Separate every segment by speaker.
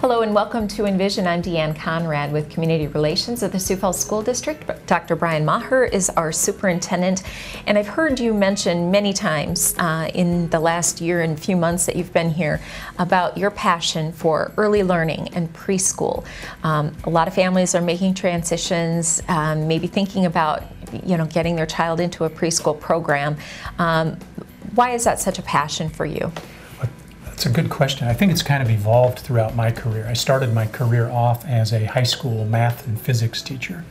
Speaker 1: Hello and welcome to Envision. I'm Deanne Conrad with Community Relations at the Sioux Falls School District. Dr. Brian Maher is our superintendent, and I've heard you mention many times in the last year and few months that you've been here about your passion for early learning and preschool. A lot of families are making transitions, maybe thinking about getting their child into a preschool program. Why is that such a passion for you?
Speaker 2: It's a good question. I think it's kind of evolved throughout my career. I started my career off as a high school math and physics teacher.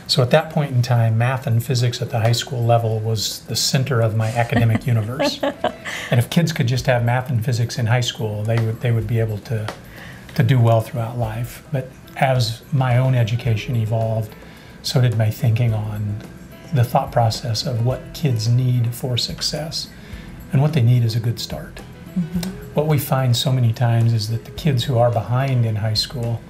Speaker 2: So at that point in time, math and physics at the high school level was the center of my academic universe. And if kids could just have math and physics in high school, they would be able to do well throughout life. But as my own education evolved, so did my thinking on the thought process of what kids need for success. And what they need is a good start. Mm-hmm. What we find so many times is that the kids who are behind in high school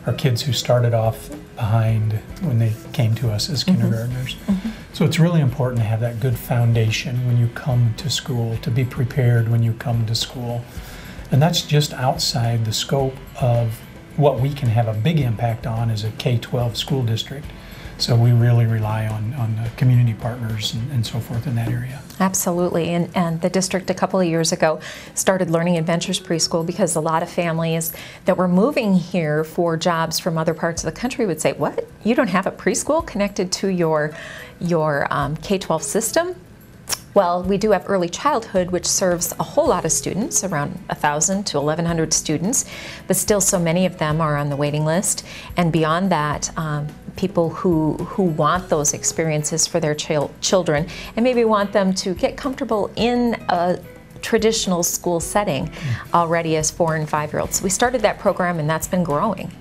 Speaker 2: are kids who started off behind when they came to us as kindergartners. Mm-hmm. So it's really important to have that good foundation when you come to school, to be prepared when you come to school. And that's just outside the scope of what we can have a big impact on as a K-12 school district. So we really rely on community partners and so forth in that area.
Speaker 1: Absolutely, and the district a couple of years ago started Learning Adventures Preschool because a lot of families that were moving here for jobs from other parts of the country would say, what? You don't have a preschool connected to your K-12 system? Well, we do have early childhood, which serves a whole lot of students, around 1,000 to 1,100 students, but still so many of them are on the waiting list. And beyond that, people who want those experiences for their children and maybe want them to get comfortable in a traditional school setting already as 4- and 5-year-olds. So we started that program and that's been growing.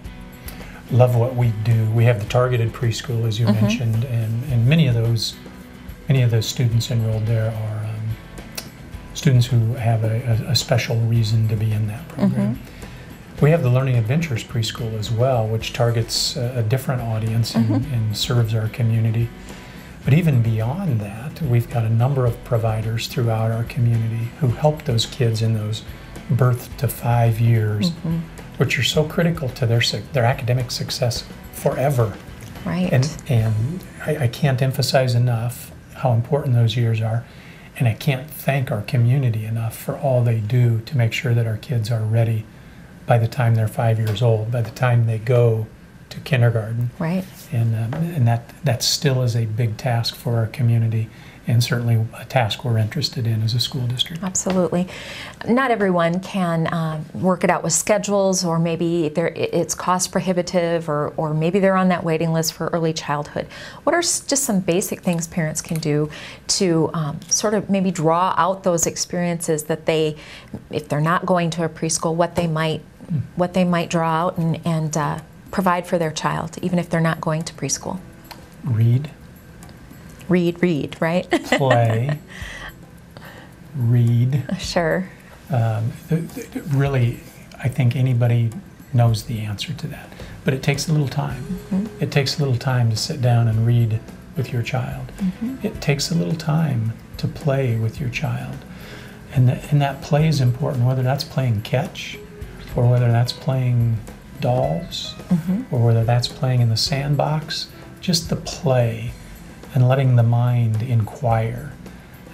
Speaker 2: Love what we do. We have the targeted preschool, as you mentioned, and many of those students enrolled there are students who have a special reason to be in that program. We have the Learning Adventures Preschool as well, which targets a different audience and serves our community. But even beyond that, we've got a number of providers throughout our community who help those kids in those birth to 5 years, which are so critical to their academic success forever.
Speaker 1: Right.
Speaker 2: And I can't emphasize enough how important those years are, and I can't thank our community enough for all they do to make sure that our kids are ready by the time they're 5 years old, by the time they go to kindergarten.
Speaker 1: Right.
Speaker 2: And that still is a big task for our community, and certainly a task we're interested in as a school district.
Speaker 1: Absolutely. Not everyone can work it out with schedules, or maybe it's cost prohibitive, or maybe they're on that waiting list for early childhood. What are just some basic things parents can do to sort of maybe draw out those experiences that they, if they're not going to a preschool, what they might draw out and provide for their child, even if they're not going to preschool?
Speaker 2: Read,
Speaker 1: right?
Speaker 2: Play, read.
Speaker 1: Sure.
Speaker 2: Really, I think anybody knows the answer to that. But it takes a little time. It takes a little time to sit down and read with your child. It takes a little time to play with your child. And that play is important, whether that's playing catch, or whether that's playing dolls, or whether that's playing in the sandbox. Just the play and letting the mind inquire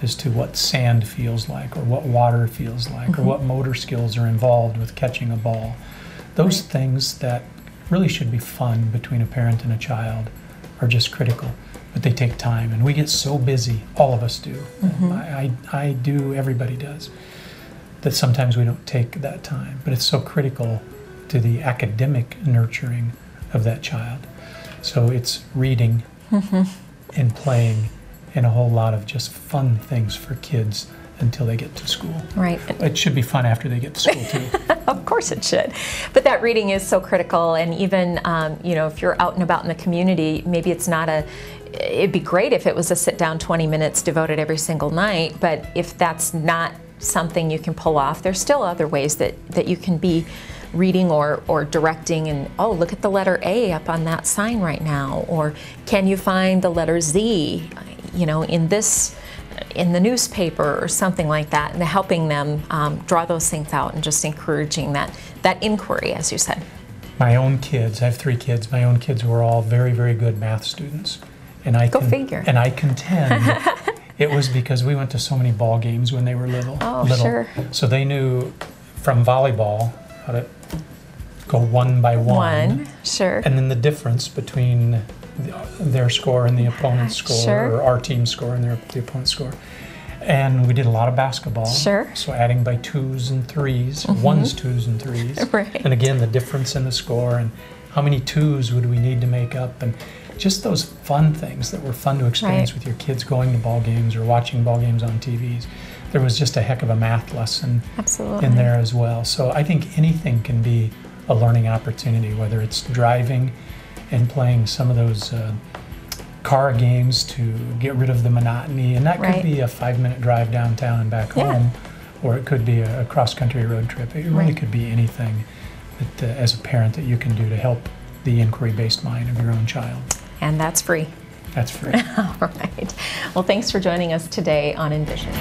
Speaker 2: as to what sand feels like, or what water feels like, or what motor skills are involved with catching a ball. Those things that really should be fun between a parent and a child are just critical, but they take time. And we get so busy, all of us do. I do, everybody does, that sometimes we don't take that time. But it's so critical to the academic nurturing of that child. So it's reading and playing and a whole lot of just fun things for kids until they get to school.
Speaker 1: Right.
Speaker 2: It should be fun after they get to school too.
Speaker 1: Of course it should. But that reading is so critical, and even if you're out and about in the community, maybe it's not it'd be great if it was a sit-down 20 minutes devoted every single night, but if that's not something you can pull off, there's still other ways that you can be reading or directing, and oh, look at the letter A up on that sign right now, or can you find the letter Z, you know, in the newspaper or something like that, and helping them draw those things out and just encouraging that inquiry, as you said.
Speaker 2: My own kids, I have 3 kids, my own kids were all very, very good math students. And
Speaker 1: Go figure.
Speaker 2: And I contend it was because we went to so many ball games when they were little.
Speaker 1: Oh, sure.
Speaker 2: So they knew from volleyball how to go one by one.
Speaker 1: Sure.
Speaker 2: And then the difference between their score and the opponent's score,
Speaker 1: Sure.
Speaker 2: or our team's score and the opponent's score. And we did a lot of basketball.
Speaker 1: Sure.
Speaker 2: So adding by 2s and 3s, 1s, 2s, and 3s.
Speaker 1: Right.
Speaker 2: And again, the difference in the score and how many 2s would we need to make up, and just those fun things that were fun to experience
Speaker 1: Right.
Speaker 2: with your kids, going to ball games or watching ball games on TVs. There was just a heck of a math lesson
Speaker 1: Absolutely.
Speaker 2: in there as well. So I think anything can be a learning opportunity, whether it's driving and playing some of those car games to get rid of the monotony, and that could
Speaker 1: Right.
Speaker 2: be a 5-minute drive downtown and back
Speaker 1: Yeah.
Speaker 2: home, or it could be a cross-country road trip. It really
Speaker 1: Right.
Speaker 2: could be anything that, as a parent, that you can do to help the inquiry-based mind of your own child.
Speaker 1: And that's free.
Speaker 2: That's free.
Speaker 1: All right. Well, thanks for joining us today on Envision.